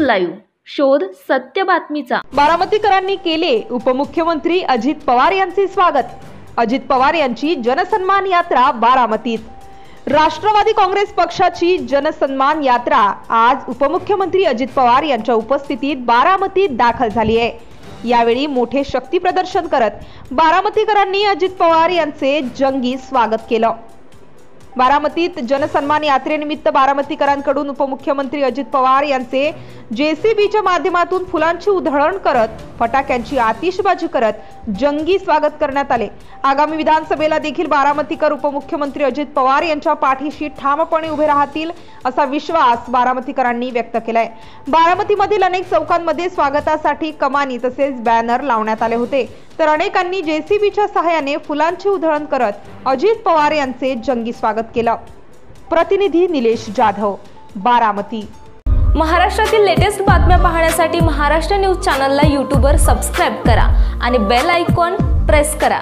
Live, शोध सत्य बातमीचा। बारामतीकरांनी केले उपमुख्यमंत्री अजित पवार यांचे स्वागत। अजित पवार यांची जनसन्मान यात्रा बारामतीत। राष्ट्रवादी काँग्रेस पक्षाची जनसन्मान यात्रा आज उपमुख्यमंत्री अजित पवार यांच्या उपस्थितीत बारामतीत दाखल झाली आहे। यावेळी मोठे शक्ती प्रदर्शन करत बारामतीकरांनी अजित पवार यांचे जंगी स्वागत केलं। बारामतीत जनसन्मान यात्रेनिमित्त बारामतीकरांकडून उपमुख्यमंत्री अजित पवार यांचे जेसीबीच्या माध्यमातून फुलांची उधळण करत फटाक्यांची आतिषबाजी करत जंगी स्वागत करण्यात आले। आगामी विधानसभेला देखील बारामतीकर उपमुख्यमंत्री अजित पवार यांच्या पाठीशी ठामपणे उभे राहतील असा विश्वास बारामतीकरांनी व्यक्त केलाय। बारामतीमधील अनेक चौकांमध्ये स्वागतासाठी कमानी तसेच बॅनर लावण्यात आले होते, तर अनेकांनी जेसीबीच्या सहाय्याने फुलांची उधळण करत अजित पवार यांचे जंगी स्वागत केलं। प्रतिनिधी निलेश जाधव, बारामती। महाराष्ट्रातील लेटेस्ट बातम्या पाहण्यासाठी महाराष्ट्र न्यूज चॅनलला यूट्यूबवर सबस्क्राइब करा आणि बेल आयकॉन प्रेस करा।